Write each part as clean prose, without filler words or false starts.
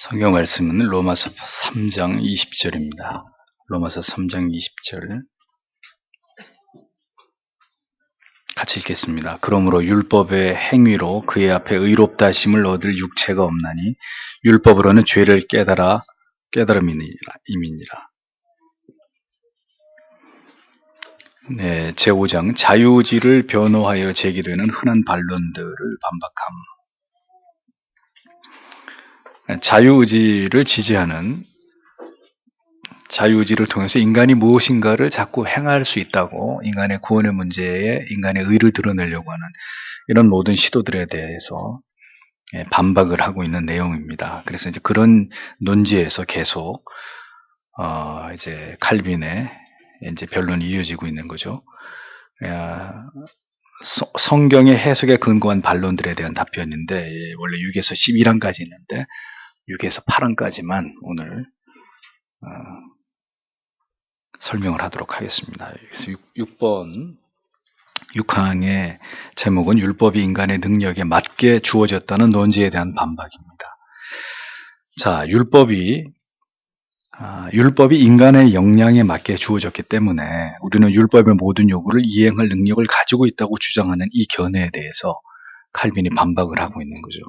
성경 말씀은 로마서 3장 20절입니다. 로마서 3장 20절 같이 읽겠습니다. 그러므로 율법의 행위로 그의 앞에 의롭다 하심을 얻을 육체가 없나니 율법으로는 죄를 깨달음이니라. 네, 제5장 자유의지를 변호하여 제기되는 흔한 반론들을 반박함. 자유의지를 지지하는, 자유의지를 통해서 인간이 무엇인가를 자꾸 행할 수 있다고, 인간의 구원의 문제에 인간의 의를 드러내려고 하는 이런 모든 시도들에 대해서 반박을 하고 있는 내용입니다. 그래서 이제 그런 논지에서 계속 이제 칼빈의 이제 변론이 이어지고 있는 거죠. 성경의 해석에 근거한 반론들에 대한 답변인데, 원래 6에서 11항까지 있는데 6에서 8항까지만 오늘 설명을 하도록 하겠습니다. 그래서 6항의 제목은 율법이 인간의 능력에 맞게 주어졌다는 논지에 대한 반박입니다. 자, 율법이 인간의 역량에 맞게 주어졌기 때문에 우리는 율법의 모든 요구를 이행할 능력을 가지고 있다고 주장하는 이 견해에 대해서 칼빈이 반박을 하고 있는 거죠.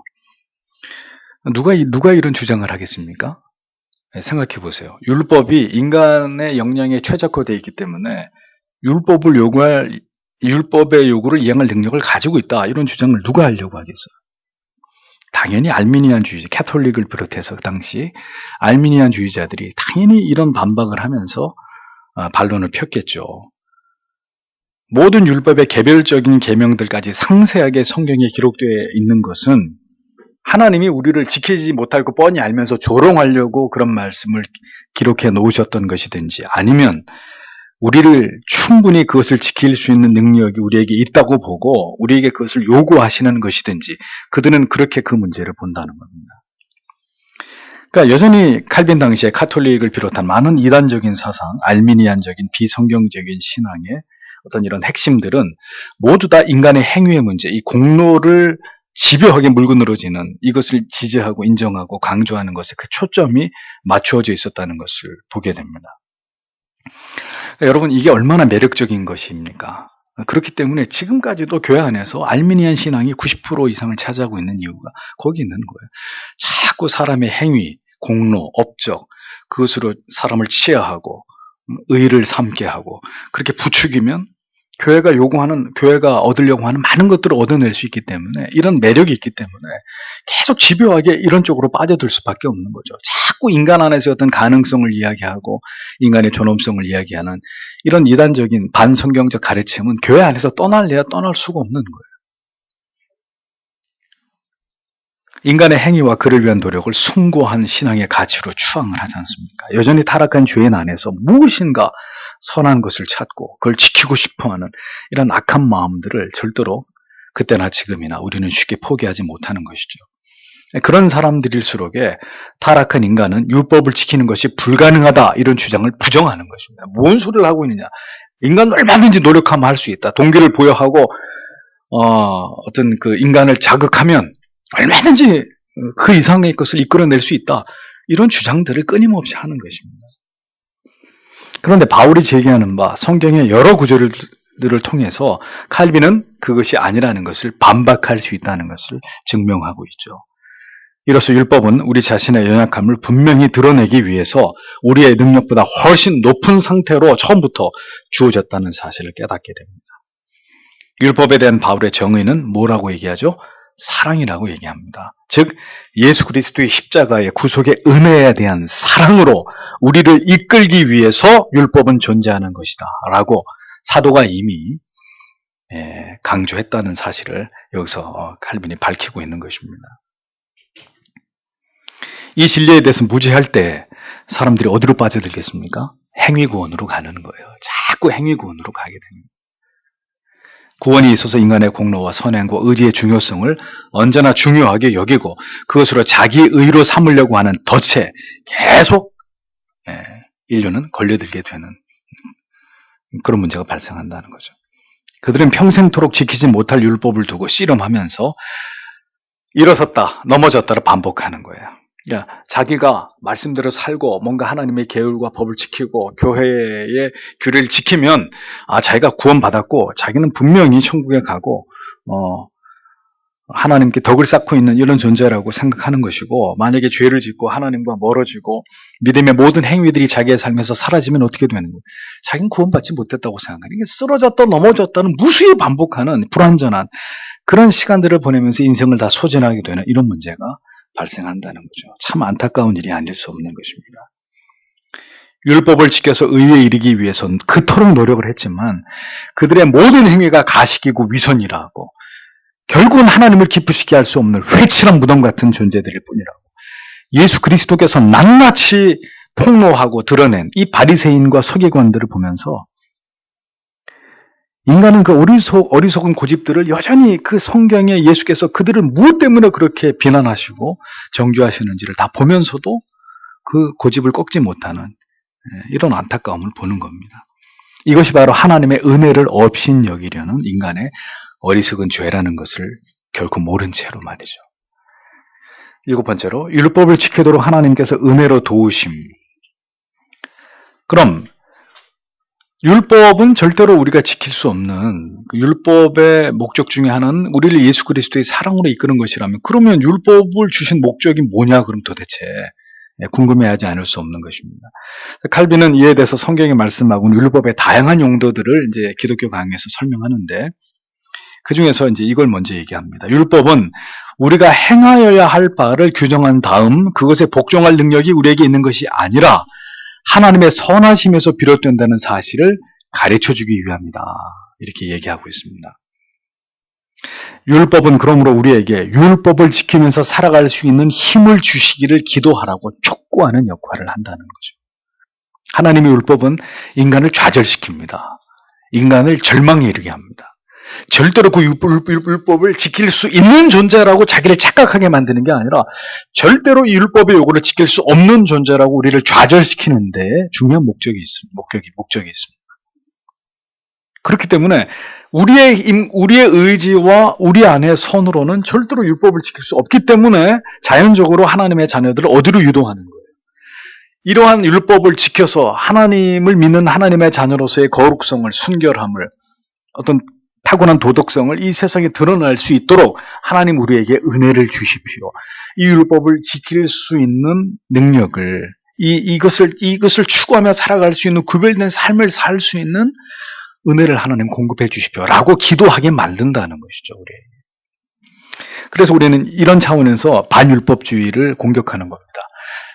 누가 이런 주장을 하겠습니까? 생각해 보세요. 율법이 인간의 역량에 최적화되어 있기 때문에 율법의 요구를 이행할 능력을 가지고 있다, 이런 주장을 누가 하려고 하겠어요? 당연히 알미니안주의자, 캐톨릭을 비롯해서 그 당시 알미니안주의자들이 당연히 이런 반박을 하면서 반론을 폈겠죠. 모든 율법의 개별적인 계명들까지 상세하게 성경에 기록되어 있는 것은 하나님이 우리를 지키지 못할 거 뻔히 알면서 조롱하려고 그런 말씀을 기록해 놓으셨던 것이든지, 아니면 우리를 충분히 그것을 지킬 수 있는 능력이 우리에게 있다고 보고 우리에게 그것을 요구하시는 것이든지, 그들은 그렇게 그 문제를 본다는 겁니다. 그러니까 여전히 칼빈 당시에 카톨릭을 비롯한 많은 이단적인 사상, 알미니안적인 비성경적인 신앙의 어떤 이런 핵심들은 모두 다 인간의 행위의 문제, 이 공로를 집요하게 물고 늘어지는 이것을 지지하고 인정하고 강조하는 것에 그 초점이 맞추어져 있었다는 것을 보게 됩니다. 여러분, 이게 얼마나 매력적인 것입니까? 그렇기 때문에 지금까지도 교회 안에서 알미니안 신앙이 90% 이상을 차지하고 있는 이유가 거기 있는 거예요. 자꾸 사람의 행위, 공로, 업적, 그것으로 사람을 치하하고 의를 삼게 하고, 그렇게 부추기면 교회가 얻으려고 하는 많은 것들을 얻어낼 수 있기 때문에, 이런 매력이 있기 때문에 계속 집요하게 이런 쪽으로 빠져들 수밖에 없는 거죠. 자꾸 인간 안에서 어떤 가능성을 이야기하고 인간의 존엄성을 이야기하는 이런 이단적인 반성경적 가르침은 교회 안에서 떠날 수가 없는 거예요. 인간의 행위와 그를 위한 노력을 숭고한 신앙의 가치로 추앙을 하지 않습니까? 여전히 타락한 죄인 안에서 무엇인가 선한 것을 찾고 그걸 지키고 싶어하는 이런 악한 마음들을 절대로 그때나 지금이나 우리는 쉽게 포기하지 못하는 것이죠. 그런 사람들일수록에 타락한 인간은 율법을 지키는 것이 불가능하다, 이런 주장을 부정하는 것입니다. 뭔 소리를 하고 있느냐? 인간은 얼마든지 노력하면 할 수 있다. 동기를 부여하고 어떤 그 인간을 자극하면 얼마든지 그 이상의 것을 이끌어낼 수 있다. 이런 주장들을 끊임없이 하는 것입니다. 그런데 바울이 제기하는 바 성경의 여러 구절들을 통해서 칼빈은 그것이 아니라는 것을 반박할 수 있다는 것을 증명하고 있죠. 이로써 율법은 우리 자신의 연약함을 분명히 드러내기 위해서 우리의 능력보다 훨씬 높은 상태로 처음부터 주어졌다는 사실을 깨닫게 됩니다. 율법에 대한 바울의 정의는 뭐라고 얘기하죠? 사랑이라고 얘기합니다. 즉, 예수 그리스도의 십자가의 구속의 은혜에 대한 사랑으로 우리를 이끌기 위해서 율법은 존재하는 것이다 라고 사도가 이미 강조했다는 사실을 여기서 칼빈이 밝히고 있는 것입니다. 이 진리에 대해서 무지할 때 사람들이 어디로 빠져들겠습니까? 행위구원으로 가는 거예요. 자꾸 행위구원으로 가게 됩니다. 구원이 있어서 인간의 공로와 선행과 의지의 중요성을 언제나 중요하게 여기고 그것으로 자기 의로 삼으려고 하는 덫에 계속 인류는 걸려들게 되는 그런 문제가 발생한다는 거죠. 그들은 평생토록 지키지 못할 율법을 두고 씨름하면서 일어섰다 넘어졌다를 반복하는 거예요. 자기가 말씀대로 살고 뭔가 하나님의 계율과 법을 지키고 교회의 규례를 지키면 자기가 구원받았고 자기는 분명히 천국에 가고 하나님께 덕을 쌓고 있는 이런 존재라고 생각하는 것이고, 만약에 죄를 짓고 하나님과 멀어지고 믿음의 모든 행위들이 자기의 삶에서 사라지면 어떻게 되는 거예요? 자기는 구원받지 못했다고 생각하는 게 쓰러졌다 넘어졌다는 무수히 반복하는 불완전한 그런 시간들을 보내면서 인생을 다 소진하게 되는 이런 문제가 발생한다는 거죠. 참 안타까운 일이 아닐 수 없는 것입니다. 율법을 지켜서 의에 이르기 위해서는 그토록 노력을 했지만 그들의 모든 행위가 가식이고 위선이라고, 결국은 하나님을 기쁘시게 할 수 없는 회칠한 무덤 같은 존재들일 뿐이라고. 예수 그리스도께서 낱낱이 폭로하고 드러낸 이 바리새인과 서기관들을 보면서 인간은 그 어리석은 고집들을 여전히 그 성경에 예수께서 그들을 무엇 때문에 그렇게 비난하시고 정죄하시는지를 다 보면서도 그 고집을 꺾지 못하는 이런 안타까움을 보는 겁니다. 이것이 바로 하나님의 은혜를 업신 여기려는 인간의 어리석은 죄라는 것을 결코 모른 채로 말이죠. 7번째로, 율법을 지키도록 하나님께서 은혜로 도우심. 그럼 율법은 절대로 우리가 지킬 수 없는, 그 율법의 목적 중에 하나는 우리를 예수 그리스도의 사랑으로 이끄는 것이라면, 그러면 율법을 주신 목적이 뭐냐, 그럼 도대체 궁금해하지 않을 수 없는 것입니다. 칼빈은 이에 대해서 성경에 말씀하고 율법의 다양한 용도들을 이제 기독교 강의에서 설명하는데, 그 중에서 이제 이걸 먼저 얘기합니다. 율법은 우리가 행하여야 할 바를 규정한 다음 그것에 복종할 능력이 우리에게 있는 것이 아니라 하나님의 선하심에서 비롯된다는 사실을 가르쳐주기 위함이다. 이렇게 얘기하고 있습니다. 율법은 그러므로 우리에게 율법을 지키면서 살아갈 수 있는 힘을 주시기를 기도하라고 촉구하는 역할을 한다는 거죠. 하나님의 율법은 인간을 좌절시킵니다. 인간을 절망에 이르게 합니다. 절대로 그 율법을 지킬 수 있는 존재라고 자기를 착각하게 만드는 게 아니라 절대로 이 율법의 요구를 지킬 수 없는 존재라고 우리를 좌절시키는 데 중요한 목적이 있습니다. 그렇기 때문에 우리의 의지와 우리 안의 선으로는 절대로 율법을 지킬 수 없기 때문에 자연적으로 하나님의 자녀들을 어디로 유도하는 거예요. 이러한 율법을 지켜서 하나님을 믿는 하나님의 자녀로서의 거룩성을, 순결함을, 어떤 타고난 도덕성을 이 세상에 드러날 수 있도록 하나님 우리에게 은혜를 주십시오. 이 율법을 지킬 수 있는 능력을, 이것을 추구하며 살아갈 수 있는 구별된 삶을 살 수 있는 은혜를 하나님 공급해 주십시오. 라고 기도하게 만든다는 것이죠, 우리에게. 그래서 우리는 이런 차원에서 반율법주의를 공격하는 겁니다.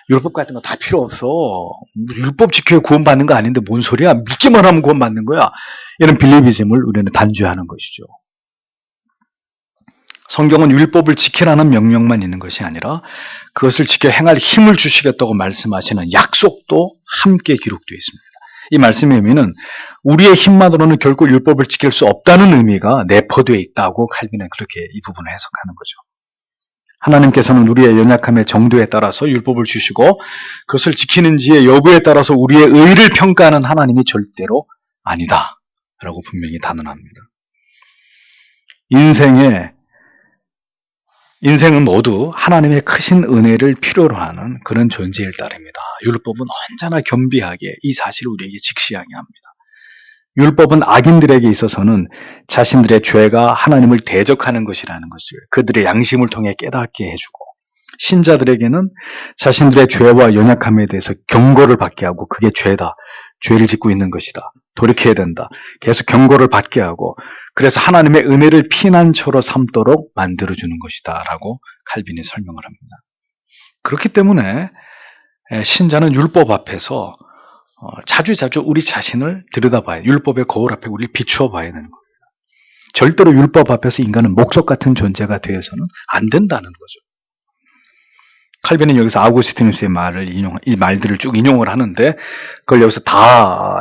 율법 같은 거 다 필요 없어. 율법 지켜야 구원받는 거 아닌데 뭔 소리야? 믿기만 하면 구원받는 거야. 이런 빌리비즘을 우리는 단죄하는 것이죠. 성경은 율법을 지키라는 명령만 있는 것이 아니라 그것을 지켜 행할 힘을 주시겠다고 말씀하시는 약속도 함께 기록되어 있습니다. 이 말씀의 의미는 우리의 힘만으로는 결코 율법을 지킬 수 없다는 의미가 내포되어 있다고 칼빈은 그렇게 이 부분을 해석하는 거죠. 하나님께서는 우리의 연약함의 정도에 따라서 율법을 주시고 그것을 지키는지의 여부에 따라서 우리의 의를 평가하는 하나님이 절대로 아니다 라고 분명히 단언합니다. 인생은 모두 하나님의 크신 은혜를 필요로 하는 그런 존재일 따릅니다. 율법은 언제나 겸비하게 이 사실을 우리에게 직시하게 합니다. 율법은 악인들에게 있어서는 자신들의 죄가 하나님을 대적하는 것이라는 것을 그들의 양심을 통해 깨닫게 해주고, 신자들에게는 자신들의 죄와 연약함에 대해서 경고를 받게 하고 그게 죄다, 죄를 짓고 있는 것이다, 돌이켜야 된다, 계속 경고를 받게 하고, 그래서 하나님의 은혜를 피난처로 삼도록 만들어주는 것이다 라고 칼빈이 설명을 합니다. 그렇기 때문에 신자는 율법 앞에서 자주 우리 자신을 들여다봐야, 율법의 거울 앞에 우리를 비추어 봐야 되는 겁니다. 절대로 율법 앞에서 인간은 목석 같은 존재가 되어서는 안 된다는 거죠. 칼빈은 여기서 아우구스티누스의 이 말들을 쭉 인용을 하는데 그걸 여기서 다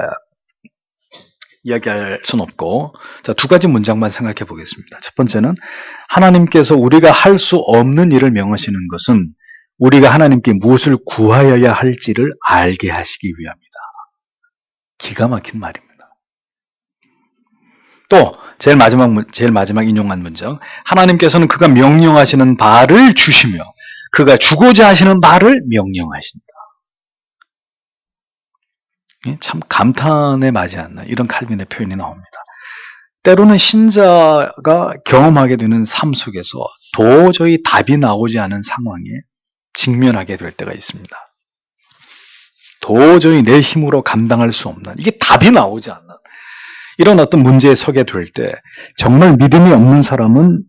이야기할 수는 없고, 자, 2가지 문장만 생각해 보겠습니다. 첫 번째는 하나님께서 우리가 할 수 없는 일을 명하시는 것은 우리가 하나님께 무엇을 구하여야 할지를 알게 하시기 위함이다. 기가 막힌 말입니다. 또 제일 마지막 인용한 문장, 하나님께서는 그가 명령하시는 바를 주시며 그가 주고자 하시는 바를 명령하신다. 참 감탄에 맞지 않나 이런 칼빈의 표현이 나옵니다. 때로는 신자가 경험하게 되는 삶 속에서 도저히 답이 나오지 않은 상황에 직면하게 될 때가 있습니다. 도저히 내 힘으로 감당할 수 없는, 이게 답이 나오지 않는 이런 어떤 문제에 서게 될 때 정말 믿음이 없는 사람은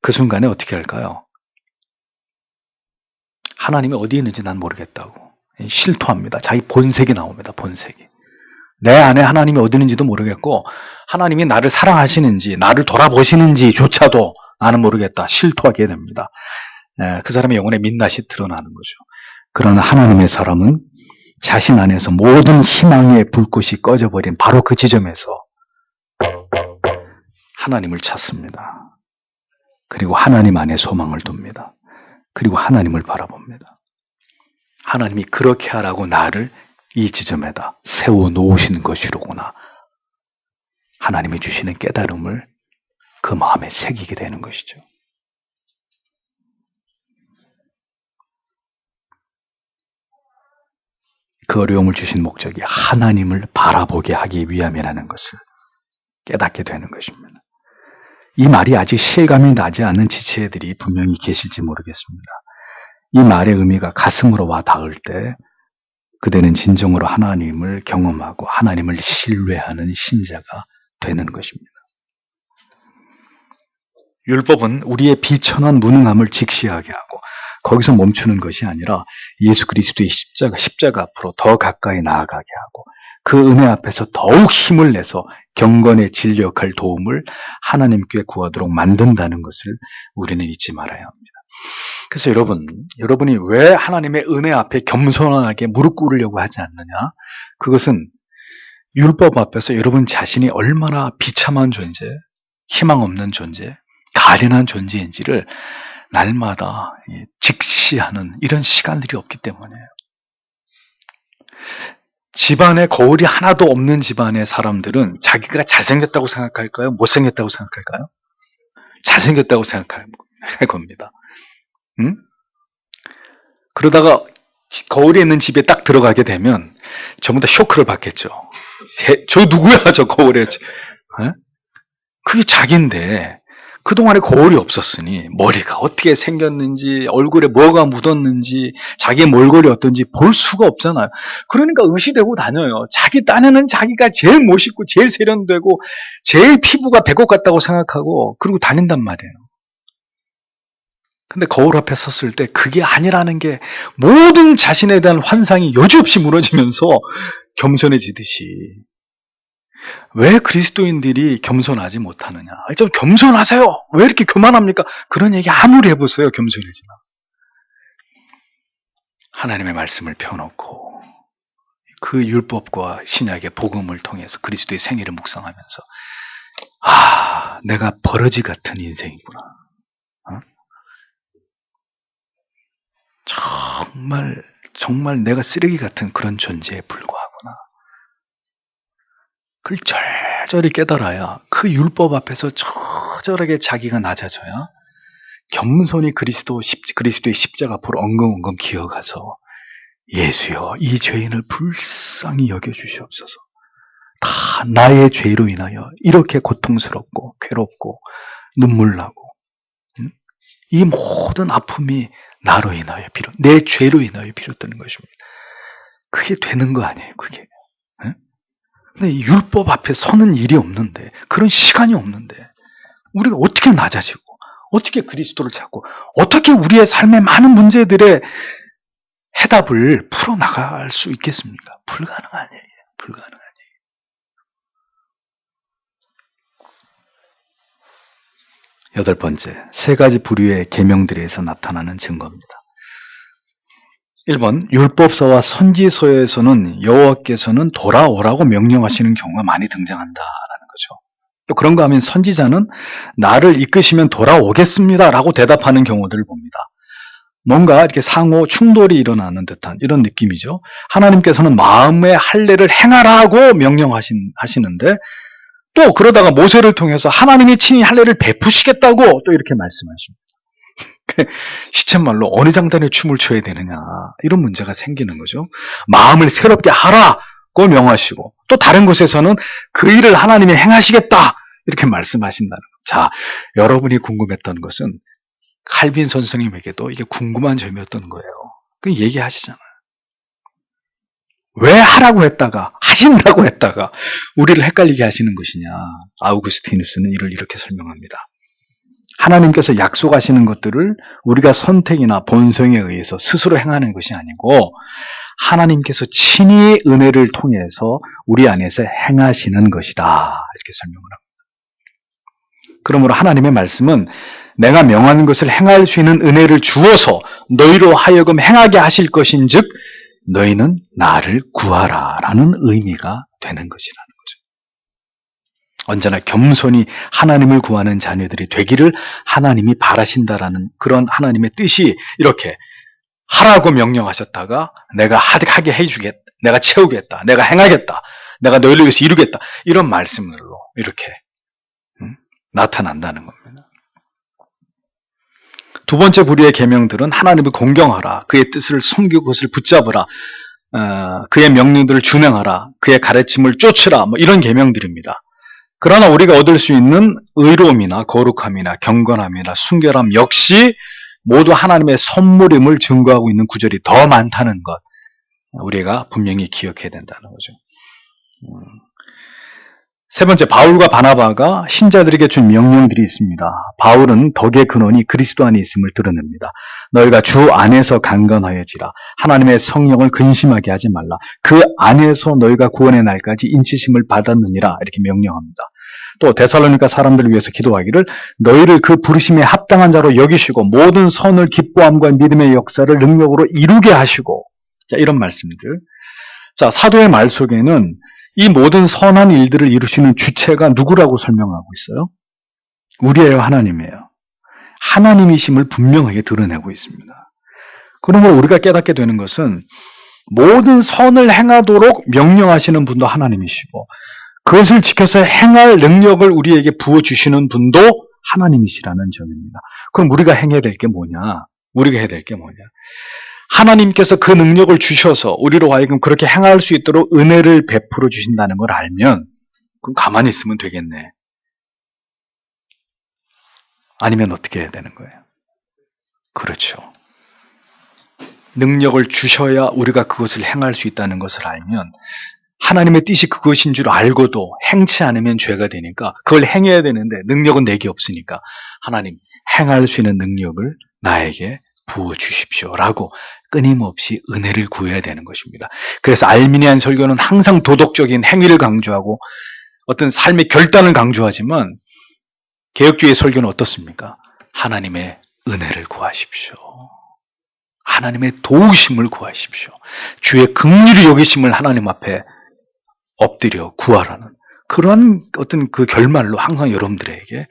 그 순간에 어떻게 할까요? 하나님이 어디 있는지 난 모르겠다고 실토합니다. 자기 본색이 나옵니다. 본색이. 내 안에 하나님이 어디 있는지도 모르겠고 하나님이 나를 사랑하시는지 나를 돌아보시는지조차도 나는 모르겠다. 실토하게 됩니다. 그 사람의 영혼의 민낯이 드러나는 거죠. 그러나 하나님의 사람은 자신 안에서 모든 희망의 불꽃이 꺼져버린 바로 그 지점에서 하나님을 찾습니다. 그리고 하나님 안에 소망을 둡니다. 그리고 하나님을 바라봅니다. 하나님이 그렇게 하라고 나를 이 지점에다 세워놓으시는 것이로구나. 하나님이 주시는 깨달음을 그 마음에 새기게 되는 것이죠. 그 어려움을 주신 목적이 하나님을 바라보게 하기 위함이라는 것을 깨닫게 되는 것입니다. 이 말이 아직 실감이 나지 않는 지체들이 분명히 계실지 모르겠습니다. 이 말의 의미가 가슴으로 와 닿을 때 그대는 진정으로 하나님을 경험하고 하나님을 신뢰하는 신자가 되는 것입니다. 율법은 우리의 비천한 무능함을 직시하게 하고 거기서 멈추는 것이 아니라 예수 그리스도의 십자가 앞으로 더 가까이 나아가게 하고 그 은혜 앞에서 더욱 힘을 내서 경건에 진력할 도움을 하나님께 구하도록 만든다는 것을 우리는 잊지 말아야 합니다. 그래서 여러분이 왜 하나님의 은혜 앞에 겸손하게 무릎 꿇으려고 하지 않느냐? 그것은 율법 앞에서 여러분 자신이 얼마나 비참한 존재, 희망 없는 존재, 가련한 존재인지를 날마다 직시하는 이런 시간들이 없기 때문이에요. 집안에 거울이 하나도 없는 집안의 사람들은 자기가 잘생겼다고 생각할까요? 못생겼다고 생각할까요? 잘생겼다고 생각할 겁니다. 응? 그러다가 거울이 있는 집에 딱 들어가게 되면 전부 다 쇼크를 받겠죠. 저 누구야, 저 거울에. 그게 자기인데 그동안에 거울이 없었으니 머리가 어떻게 생겼는지 얼굴에 뭐가 묻었는지 자기의 몰골이 어떤지 볼 수가 없잖아요. 그러니까 의시되고 다녀요. 자기 딴에는 자기가 제일 멋있고 제일 세련되고 제일 피부가 백옥 같다고 생각하고 그리고 다닌단 말이에요. 근데 거울 앞에 섰을 때 그게 아니라는 게 모든 자신에 대한 환상이 여지없이 무너지면서 겸손해지듯이 왜 그리스도인들이 겸손하지 못하느냐? 좀 겸손하세요. 왜 이렇게 교만합니까? 그런 얘기 아무리 해보세요. 겸손해지나. 하나님의 말씀을 펴놓고 그 율법과 신약의 복음을 통해서 그리스도의 생애를 묵상하면서 내가 버러지 같은 인생이구나. 정말 내가 쓰레기 같은 그런 존재에 불과하구나. 그걸 절절히 깨달아야 그 율법 앞에서 절절하게 자기가 낮아져야 겸손히 그리스도의 십자가 앞으로 엉금엉금 기어가서 예수여 이 죄인을 불쌍히 여겨주시옵소서. 다 나의 죄로 인하여 이렇게 고통스럽고 괴롭고 눈물나고 이 모든 아픔이 나로 인하여 내 죄로 인하여 비롯되는 것입니다. 그게 되는 거 아니에요, 그게. 근데 이 율법 앞에 서는 일이 없는데, 그런 시간이 없는데, 우리가 어떻게 낮아지고, 어떻게 그리스도를 찾고, 어떻게 우리의 삶의 많은 문제들의 해답을 풀어나갈 수 있겠습니까? 불가능하네요. 불가능하네요. 여덟 번째, 세 가지 부류의 계명들에서 나타나는 증거입니다. 1번, 율법서와 선지서에서는 여호와께서는 돌아오라고 명령하시는 경우가 많이 등장한다라는 거죠. 또 그런가 하면 선지자는 나를 이끄시면 돌아오겠습니다라고 대답하는 경우들을 봅니다. 뭔가 이렇게 상호 충돌이 일어나는 듯한 이런 느낌이죠. 하나님께서는 마음의 할례를 행하라고 명령하시는데 또 그러다가 모세를 통해서 하나님이 친히 할례를 베푸시겠다고 또 이렇게 말씀하십니다. 시쳇말로 어느 장단에 춤을 춰야 되느냐, 이런 문제가 생기는 거죠. 마음을 새롭게 하라고 명하시고, 또 다른 곳에서는 그 일을 하나님이 행하시겠다 이렇게 말씀하신다는 거예요. 자, 여러분이 궁금했던 것은 칼빈 선생님에게도 이게 궁금한 점이었던 거예요. 그 얘기하시잖아요. 왜 하라고 했다가 하신다고 했다가 우리를 헷갈리게 하시는 것이냐. 아우구스티누스는 이를 이렇게 설명합니다. 하나님께서 약속하시는 것들을 우리가 선택이나 본성에 의해서 스스로 행하는 것이 아니고 하나님께서 친히 은혜를 통해서 우리 안에서 행하시는 것이다, 이렇게 설명을 합니다. 그러므로 하나님의 말씀은 내가 명한 것을 행할 수 있는 은혜를 주어서 너희로 하여금 행하게 하실 것인즉 너희는 나를 구하라 라는 의미가 되는 것이라는 거죠. 언제나 겸손히 하나님을 구하는 자녀들이 되기를 하나님이 바라신다라는 그런 하나님의 뜻이 이렇게 하라고 명령하셨다가 내가 하게 해주겠다, 내가 채우겠다, 내가 행하겠다, 내가 너희를 위해서 이루겠다, 이런 말씀으로 이렇게 나타난다는 겁니다. 두 번째 부류의 계명들은 하나님을 공경하라, 그의 뜻을 섬기고 그것을 붙잡으라, 그의 명령들을 준행하라, 그의 가르침을 쫓으라, 이런 계명들입니다. 그러나 우리가 얻을 수 있는 의로움이나 거룩함이나 경건함이나 순결함 역시 모두 하나님의 선물임을 증거하고 있는 구절이 더 많다는 것, 우리가 분명히 기억해야 된다는 거죠. 세 번째, 바울과 바나바가 신자들에게 준 명령들이 있습니다. 바울은 덕의 근원이 그리스도 안에 있음을 드러냅니다. 너희가 주 안에서 강건하여지라. 하나님의 성령을 근심하게 하지 말라. 그 안에서 너희가 구원의 날까지 인치심을 받았느니라, 이렇게 명령합니다. 또 데살로니가 사람들을 위해서 기도하기를 너희를 그 부르심에 합당한 자로 여기시고 모든 선을 기뻐함과 믿음의 역사를 능력으로 이루게 하시고, 자, 이런 말씀들. 자, 사도의 말 속에는 이 모든 선한 일들을 이루시는 주체가 누구라고 설명하고 있어요? 우리예요, 하나님이에요. 하나님이심을 분명하게 드러내고 있습니다. 그러므로 우리가 깨닫게 되는 것은 모든 선을 행하도록 명령하시는 분도 하나님이시고 그것을 지켜서 행할 능력을 우리에게 부어주시는 분도 하나님이시라는 점입니다. 그럼 우리가 행해야 될 게 뭐냐? 우리가 해야 될 게 뭐냐? 하나님께서 그 능력을 주셔서 우리로 하여금 그렇게 행할 수 있도록 은혜를 베풀어 주신다는 걸 알면 그럼 가만히 있으면 되겠네. 아니면 어떻게 해야 되는 거예요? 그렇죠. 능력을 주셔야 우리가 그것을 행할 수 있다는 것을 알면 하나님의 뜻이 그것인 줄 알고도 행치 않으면 죄가 되니까 그걸 행해야 되는데 능력은 내게 없으니까 하나님 행할 수 있는 능력을 나에게 부어주십시오라고 끊임없이 은혜를 구해야 되는 것입니다. 그래서 알미니안 설교는 항상 도덕적인 행위를 강조하고 어떤 삶의 결단을 강조하지만 개혁주의 설교는 어떻습니까? 하나님의 은혜를 구하십시오. 하나님의 도우심을 구하십시오. 주의 긍휼히 여기심을 하나님 앞에 엎드려 구하라는 그런 어떤 그 결말로 항상 여러분들에게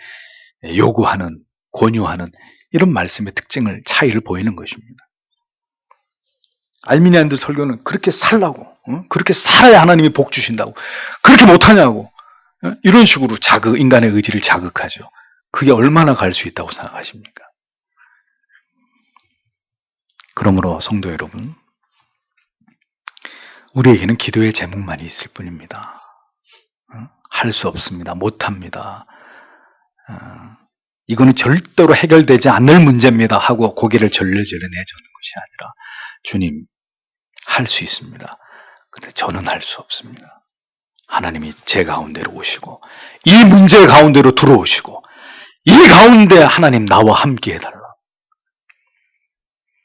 요구하는, 권유하는 이런 말씀의 특징을, 차이를 보이는 것입니다. 알미니안들 설교는 그렇게 살라고, 그렇게 살아야 하나님이 복 주신다고, 그렇게 못하냐고, 이런 식으로 인간의 의지를 자극하죠. 그게 얼마나 갈 수 있다고 생각하십니까? 그러므로 성도 여러분, 우리에게는 기도의 제목만이 있을 뿐입니다. 할 수 없습니다. 못합니다. 이거는 절대로 해결되지 않을 문제입니다 하고 고개를 절레절레 내젓는 것이 아니라 주님, 할 수 있습니다. 근데 저는 할 수 없습니다. 하나님이 제 가운데로 오시고 이 문제 가운데로 들어오시고 이 가운데 하나님 나와 함께 해달라.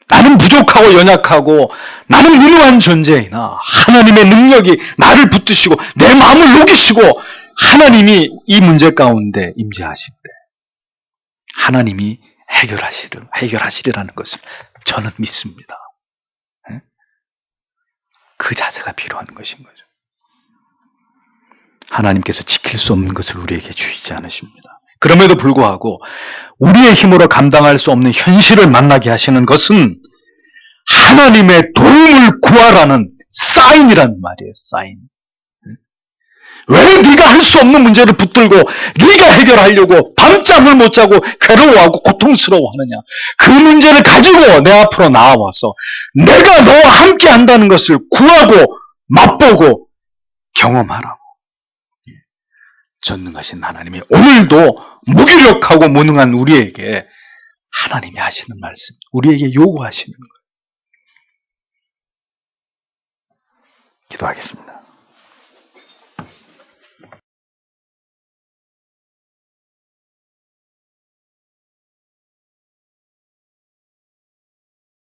나는 부족하고 연약하고 나는 무능한 존재이나 하나님의 능력이 나를 붙드시고 내 마음을 녹이시고 하나님이 이 문제 가운데 임재하실 때 하나님이 해결하시리라는 것을 저는 믿습니다. 그 자세가 필요한 것인 거죠. 하나님께서 지킬 수 없는 것을 우리에게 주시지 않으십니다. 그럼에도 불구하고 우리의 힘으로 감당할 수 없는 현실을 만나게 하시는 것은 하나님의 도움을 구하라는 사인이란 말이에요. 사인. 왜 네가 할 수 없는 문제를 붙들고 네가 해결하려고 밤잠을 못 자고 괴로워하고 고통스러워하느냐. 그 문제를 가지고 내 앞으로 나와서 내가 너와 함께 한다는 것을 구하고 맛보고 경험하라고. 전능하신 하나님이 오늘도 무기력하고 무능한 우리에게 하나님이 하시는 말씀, 우리에게 요구하시는 거예요. 기도하겠습니다.